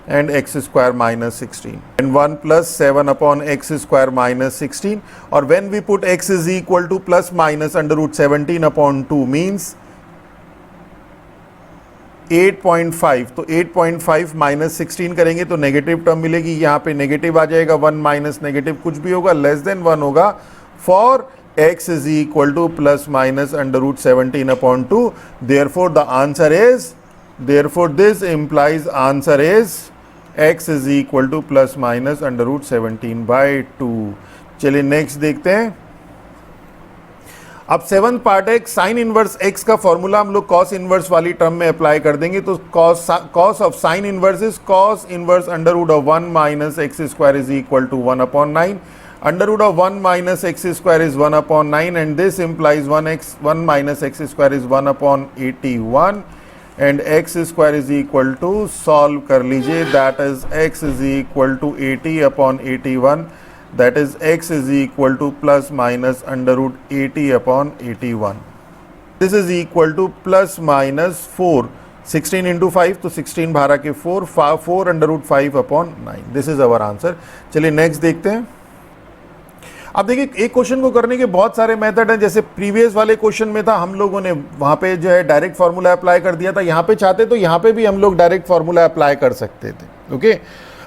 and x square minus 16 and 1 plus 7 upon x square minus 16. or when we put x is equal to plus minus under root 17/2 means 8.5. तो 8.5 minus 16 करेंगे तो negative term मिलेगी. यहाँ पे negative आ जाएगा. 1 minus negative कुछ भी होगा लेस देन 1 होगा for x is equal to plus minus under root 17/2. Therefore this implies answer is x is equal to plus minus under root 17/2. चलिए नेक्स्ट देखते हैं. अब सेवंथ पार्ट है. साइन इनवर्स x का फॉर्मूला हम लोग cos inverse वाली term में अप्लाई कर देंगे. तो cos of sine inverse is cos inverse under root of 1 minus x square is equal to 1/9. Under root of 1 minus x square is 1/9 and this implies 1 minus x square is 1/81 and x square is equal to, solve कर लीजिए, that is x is equal to 80/81. That is x is equal to plus minus under root 80/81. This is equal to plus minus 4. 16 into 5 तो 16 भारा के 4 under root 5/9. This is our answer. चलिए next देखते हैं. अब देखिए एक क्वेश्चन को करने के बहुत सारे मेथड हैं. जैसे प्रीवियस वाले क्वेश्चन में था हम लोगों ने वहाँ पे जो है डायरेक्ट फार्मूला अप्लाई कर दिया था. यहाँ पे चाहते तो यहाँ पे भी हम लोग डायरेक्ट फार्मूला अप्लाई कर सकते थे. ओके,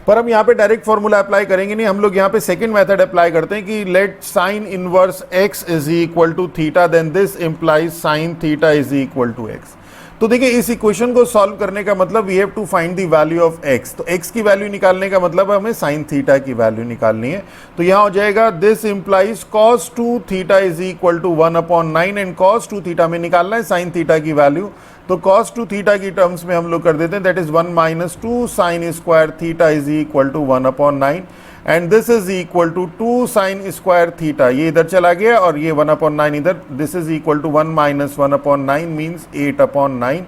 पर हम यहाँ पे डायरेक्ट फार्मूला अप्लाई करेंगे नहीं. हम लोग यहाँ पे सेकंड मेथड अप्लाई करते हैं कि let sine inverse x is equal to theta then this implies sine theta is equal to x. तो देखिए इस इक्वेशन को सॉल्व करने का मतलब we have to find the value of x. तो x की वैल्यू निकालने का मतलब हमें साइन थीटा की वैल्यू निकालनी है. तो यहाँ हो जाएगा this implies cos 2 theta is equal to 1/9 and cos 2 theta में निकालना है साइन थीटा की वैल्यू. तो cos 2 थीटा की टर्म्स में हम लोग कर देते हैं. That is 1 minus 2 sine square theta is equal to 1/9 and this is equal to 2 sine square theta. ये इधर चला गया और ये 1/9 इधर. This is equal to 1 minus 1/9 means 8/9.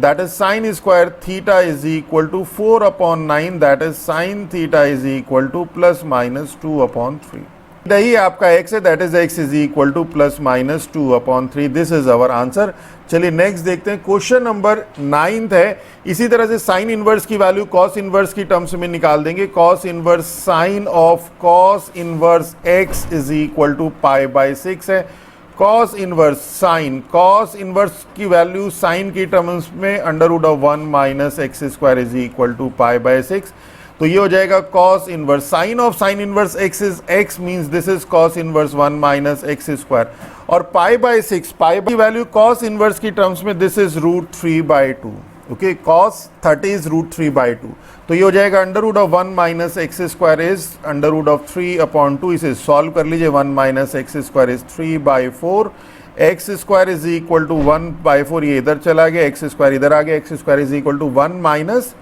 That is sine square theta is equal to 4/9. That is sine theta is equal to plus minus 2/3. यही आपका x है. That is x is equal to plus minus 2/3. This is our answer. चलिए next देखते हैं. Question number 9 है. इसी तरह से साइन इनवर्स की वैल्यू कॉस इनवर्स की टर्म्स में निकाल देंगे. Cos inverse sine of cos inverse x is equal to पाई/6 है. Cos inverse sine, cos inverse की वैल्यू साइन की टर्म्स में under root of 1 minus x square is equal to pi by 6। तो ये हो जाएगा cos inverse, sine of sine inverse x is x, means this is cos inverse 1 minus x square, और pi by 6, pi की value cos inverse की terms में this is root 3/2। Okay, cos 30 is root 3/2। तो ये हो जाएगा under root of 1 minus x square is under root of 3/2। इसे solve कर लीजिए, 1 minus x square is 3/4, x square is equal to 1/4, ये इधर चला गया, एक्स स्क्वायर इधर आ गया, x square is equal to 1 minus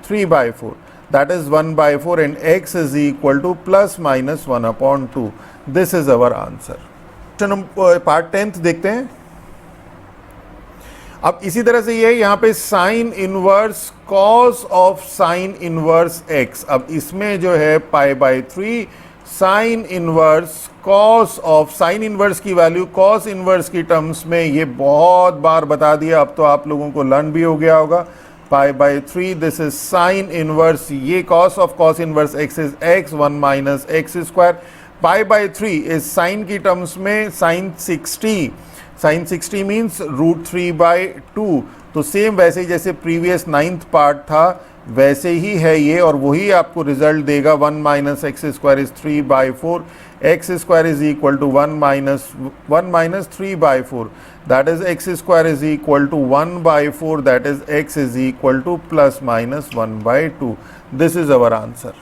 3/4, that is 1/4, and x is equal to plus minus 1/2। This is our answer. Part 10th देखते हैं। अब इसी तरह से ये यहाँ पे sine inverse cos of sine inverse x, अब इसमें जो है pi by 3 sine inverse cos of sine inverse की वैल्यू कॉस इनवर्स की टर्म्स में, ये बहुत बार बता दिया, अब तो आप लोगों को लर्न भी हो गया होगा। Pi by 3 this is sine inverse, ये cos of cos inverse x is x 1 minus x square, pi by 3 is sine की टर्म्स में साइन 60, साइन 60 मीन्स रूट 3/2। तो सेम वैसे ही जैसे प्रीवियस 9th पार्ट था वैसे ही है ये, और वही आपको रिजल्ट देगा। 1 minus x square is 3/4, x square is equal to 1 minus 3/4, that is x square is equal to 1/4, that is x is equal to plus minus 1/2। This is our answer.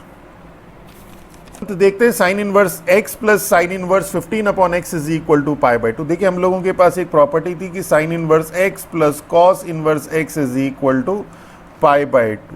तो देखते हैं sine inverse x plus sine inverse 15/x is equal to pi by 2। देखिए हम लोगों के पास एक property थी कि sine inverse x plus cos inverse x is equal to pi by 2,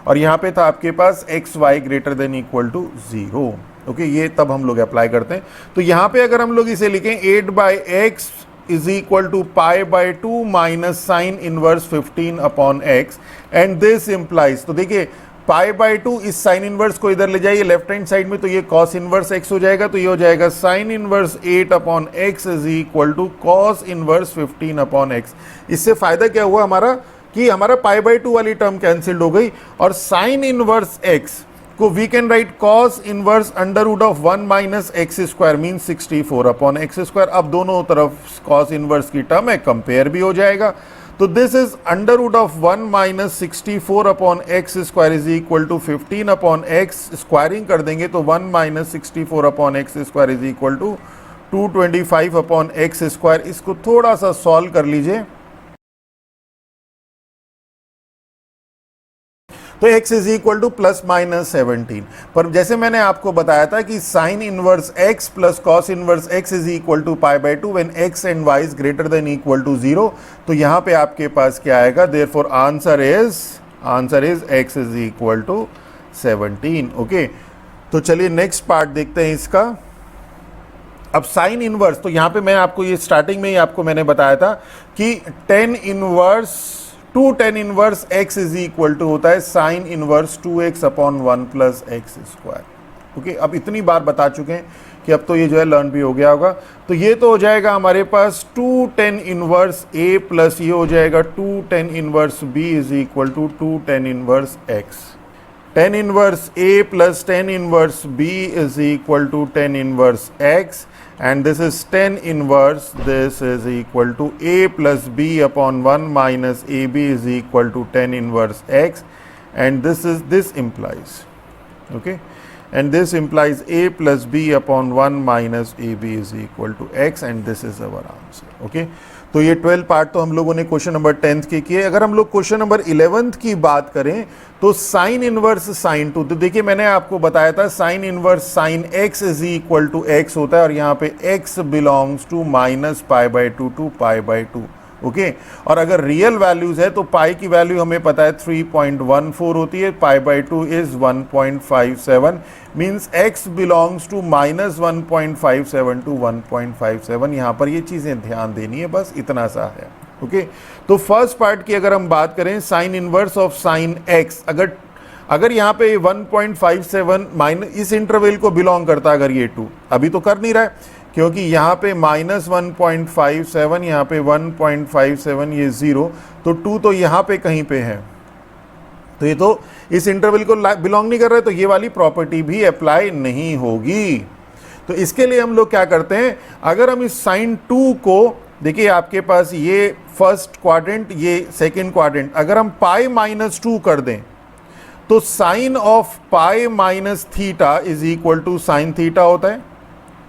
और यहाँ पे था आपके पास x y greater than equal to 0। Okay, ये तब हम लोग अप्लाई करते हैं। तो यहाँ पे अगर हम लोग इसे लिखें 8/x is equal to pi by 2 minus sine inverse 15/x, and this implies, तो देखिए पाई बाय 2 इस साइन इनवर्स को इधर ले जाइए लेफ्ट हैंड साइड में, तो ये कॉस इनवर्स x हो जाएगा, तो ये हो जाएगा sine inverse 8/x is equal to cos inverse 15/x। इससे फायदा क्या हुआ हमारा कि हमारा पाई बाय 2 वाली टर्म कैंसिल्ड हो गई, और साइन इनवर्स x को we can write cos inverse under root of 1 minus x square mean 64/x square. अब दोनों तरफ कॉस इनवर्स की टर्म है, कंपेयर भी हो जाएगा। तो this is under root of 1 minus 64/x square is equal to 15/x, squaring कर देंगे तो 1 minus 64/x square is equal to 225/x square. इसको थोड़ा सा सॉल्व कर लीजिए, तो x is equal to plus minus 17। पर जैसे मैंने आपको बताया था कि sine inverse x plus cos inverse x is equal to pi by 2 when x and y is greater than equal to 0। तो यहाँ पे आपके पास क्या आएगा, therefore answer is x is equal to 17। Okay, तो चलिए नेक्स्ट पार्ट देखते हैं इसका। अब साइन इनवर्स, तो यहाँ पे मैं आपको ये स्टार्टिंग में ही आपको मैंने बताया था कि tan inverse 2 tan inverse x is equal to होता है sine inverse 2x/1 plus x square. Okay, अब इतनी बार बता चुके हैं कि अब तो ये जो है लर्न भी हो गया होगा। तो ये तो हो जाएगा हमारे पास 2 tan इनवर्स a प्लस ये हो जाएगा 2 tan inverse b is equal to 2 tan inverse x। tan inverse a plus tan inverse b is equal to tan inverse x, and this is tan inverse, this is equal to a plus b upon 1 minus ab is equal to tan inverse x, and this implies, okay, and this implies a plus b upon 1 minus ab is equal to x, and this is our answer. Okay, तो ये 12 part तो हम लोगों ने question number 10th के किए। अगर हम लोग क्वेश्चन नंबर 11th की बात करें तो साइन इनवर्स साइन 2, तो देखिए मैंने आपको बताया था sine inverse sine x is equal to x होता है, और यहाँ पे x belongs to minus pi by 2 to pi by 2। Okay, और अगर रियल वैल्यूज है तो पाई की वैल्यू हमें पता है 3.14 होती है, pi by 2 is 1.57, means x belongs to minus 1.57 to 1.57। यहाँ पर ये चीज़ें ध्यान देनी है, बस इतना सा है। ओके, तो फर्स्ट पार्ट की अगर हम बात करें sine inverse of sine x, अगर यहाँ पे 1.57 माइनस इस इंटरवल को बिलोंग करता है, अगर ये 2 अभी तो कर नहीं रहा है क्योंकि यहाँ पे माइनस 1.57, यहाँ पे 1.57, ये 0, तो 2 तो यहाँ पे कहीं पे है, तो ये तो इस इंटरवल को बिलोंग नहीं कर रहा है, तो ये वाली प्रॉपर्टी भी अप्लाई नहीं होगी। तो इसके लिए हम लोग क्या करते हैं, अगर हम इस साइन 2 को, देखिए आपके पास ये फर्स्ट क्वाड्रेंट, ये सेकंड क्वाड्रेंट, अगर हम पाई माइनस 2 कर दें तो sine of pi minus theta is equal to sine theta होता है।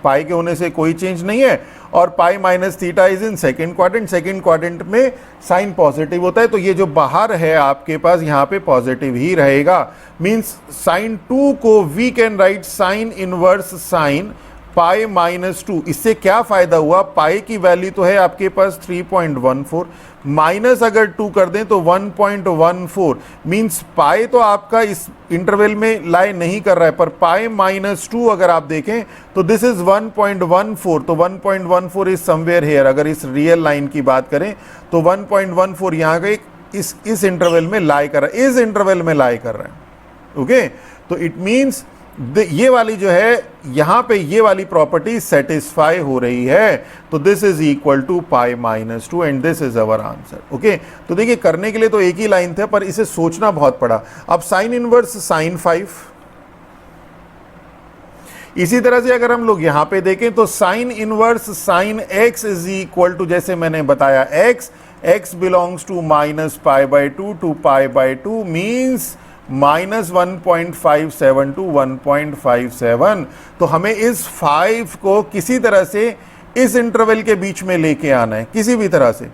पाई के होने से कोई चेंज नहीं है, और पाई minus theta is in second quadrant, second quadrant में साइन पॉजिटिव होता है, तो ये जो बाहर है आपके पास यहाँ पे पॉजिटिव ही रहेगा। मींस साइन 2 को we can write sine inverse sine pi minus 2। इससे क्या फायदा हुआ, पाई की वैल्यू तो है आपके पास 3.14, माइनस अगर 2 कर दें तो 1.14, मींस पाई तो आपका इस इंटरवल में लाई नहीं कर रहा है, पर पाई माइनस 2 अगर आप देखें तो दिस इज 1.14, तो 1.14 इज समवेयर हेयर। अगर इस रियल लाइन की बात करें तो 1.14 यहाँ का इस इंटरवल में लाई कर रहा है, इस इंटरवल में लाई कर रहा है। ओके, तो इट मीन्स ये वाली जो है यहां पे ये वाली प्रॉपर्टी सेटिस्फाई हो रही है, तो this is equal to pi minus 2 and this is our answer. Okay, तो देखिए करने के लिए तो एक ही लाइन था, पर इसे सोचना बहुत पड़ा। अब साइन इनवर्स साइन 5, इसी तरह से अगर हम लोग यहां पे देखें तो sine inverse sine x is equal to, जैसे मैंने बताया x belongs to minus pi by 2 to pi by 2 means minus 1.57 to 1.57। तो हमें इस 5 को किसी तरह से इस इंटरवल के बीच में लेके आना है, किसी भी तरह से।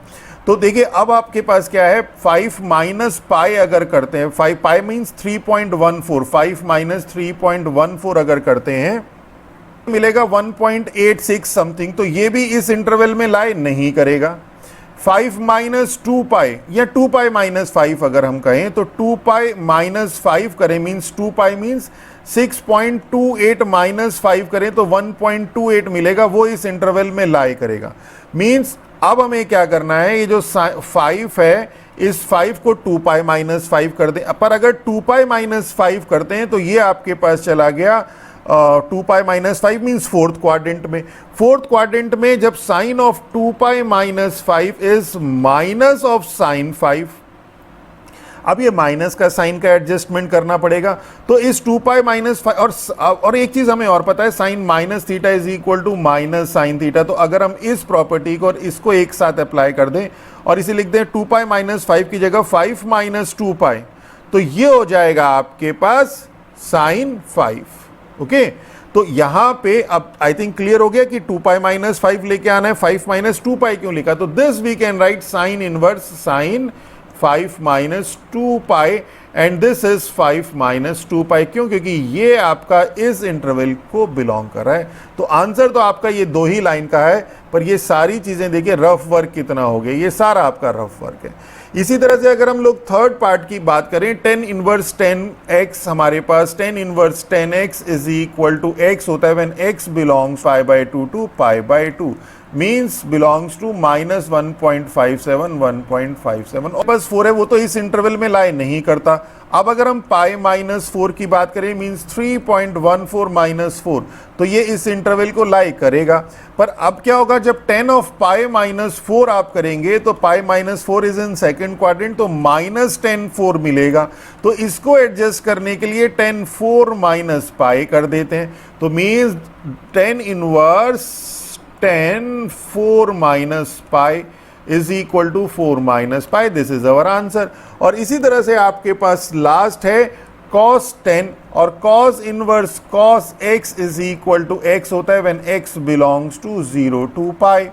तो देखिए अब आपके पास क्या है, 5 माइनस पाई अगर करते हैं, 5 पाई मीन्स 3.14, 5 माइनस 3.14 अगर करते हैं मिलेगा 1.86 समथिंग, तो ये भी इस इंटरवल में लाई नहीं करेगा। 5 माइनस 2 पाई या 2 पाई माइनस 5 अगर हम कहें तो 2 पाई माइनस 5 करें मीन्स 2 पाई मीन्स 6.28 माइनस 5 करें तो 1.28 मिलेगा, वो इस इंटरवल में लाई करेगा। मीन्स अब हमें क्या करना है, ये जो 5 है इस 5 को 2 पाई माइनस 5 कर दें, पर अगर 2 पाई माइनस 5 करते हैं तो ये आपके पास चला गया 2 pi minus 5 means fourth quadrant में। फोर्थ क्वाड्रेंट में जब sine of 2 pi minus 5 is minus of sine 5, अब ये माइनस का साइन का एडजस्टमेंट करना पड़ेगा, तो इस 2 पाई माइनस 5 और एक चीज हमें और पता है, sine minus theta is equal to minus sine theta. तो अगर हम इस प्रॉपर्टी को और इसको एक साथ अप्लाई कर दें और इसे लिख दें 2 पाई माइनस 5 की जगह 5 माइनस 2 पाई, तो ये हो जाएगा आपके पास साइन 5। ओके, तो यहां पे अब आई थिंक क्लियर हो गया कि 2 पाई माइनस 5 लेके आना है, 5 माइनस 2 पाई क्यों लिखा, तो this we can write sine inverse sine 5 minus 2 pi and this is 5 minus 2 pi. क्यों, क्योंकि ये आपका इस इंटरवल को बिलोंग कर रहा है। तो आंसर तो आपका ये 2 ही लाइन का है, पर ये सारी चीजें देखिए रफ वर्क कितना हो गया, ये सारा आपका रफ वर्क है। इसी तरह से अगर हम लोग थर्ड पार्ट की बात करें, 10 इनवर्स 10x हमारे पास 10 inverse 10x is equal to x होता है when x belongs pi by 2 to pi by 2 means belongs to minus 1.57 1.57 और बस 4 है, वो तो इस इंटरवल में लाई नहीं करता। अब अगर हम पाई माइनस 4 की बात करें मीन्स 3.14 माइनस 4, तो ये इस इंटरवल को लाई करेगा। पर अब क्या होगा, जब 10 ऑफ पाई माइनस 4 आप करेंगे तो pi minus 4 is in second quadrant, तो माइनस 10 4 मिलेगा। तो इसको एडजस्ट करने के लिए 10 4 माइनस पाई कर देते हैं, तो means 10 inverse 10 4 minus pi is equal to 4 minus pi, this is our answer. और इसी तरह से आपके पास लास्ट है cos 10 और cos inverse cos x is equal to x होता है when x belongs to 0 to pi.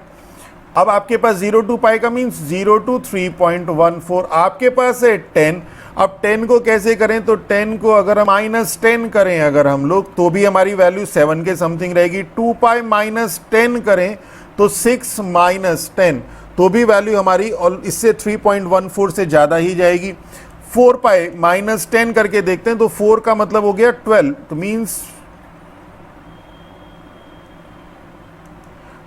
अब आपके पास 0 टू पाई का मीन्स 0 टू 3.14, आपके पास है 10। अब 10 को कैसे करें, तो 10 को अगर हम माइनस 10 करें अगर हम लोग, तो भी हमारी वैल्यू 7 के समथिंग रहेगी। 2 पाई माइनस 10 करें तो 6 माइनस 10, तो भी वैल्यू हमारी और इससे 3.14 से ज़्यादा ही जाएगी। 4 पाई माइनस 10 करके देखते हैं तो 4 का मतलब हो गया 12, तो मीन्स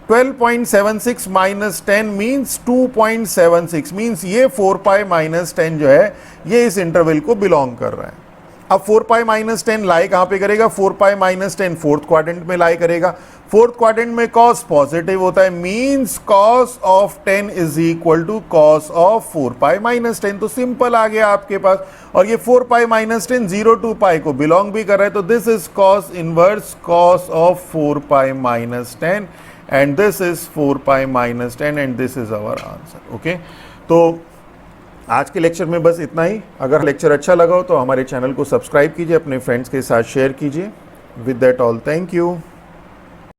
12.76 माइनस 10 मीन्स 2.76 मीन्स ये 4 पाई माइनस 10 जो है ये इस इंटरवल को बिलोंग कर रहा है। अब 4 पाई माइनस 10 लाई कहां पे करेगा, 4 पाई माइनस 10 फोर्थ क्वाड्रेंट में लाई करेगा। फोर्थ क्वाड्रेंट में कॉस पॉजिटिव होता है, means cos of 10 is equal to cos of 4 pi minus 10। तो सिंपल आ गया आपके पास। और ये 4 पाई माइनस 10 0 टू पाई को बिलोंग भी कर रहा है, तो this is cos inverse cos of 4 pi minus 10 and this is 4 pi minus 10 and this is our answer. Okay, तो आज के लेक्चर में बस इतना ही। अगर लेक्चर अच्छा लगा हो तो हमारे चैनल को सब्सक्राइब कीजिए, अपने फ्रेंड्स के साथ शेयर कीजिए। With that all, thank you.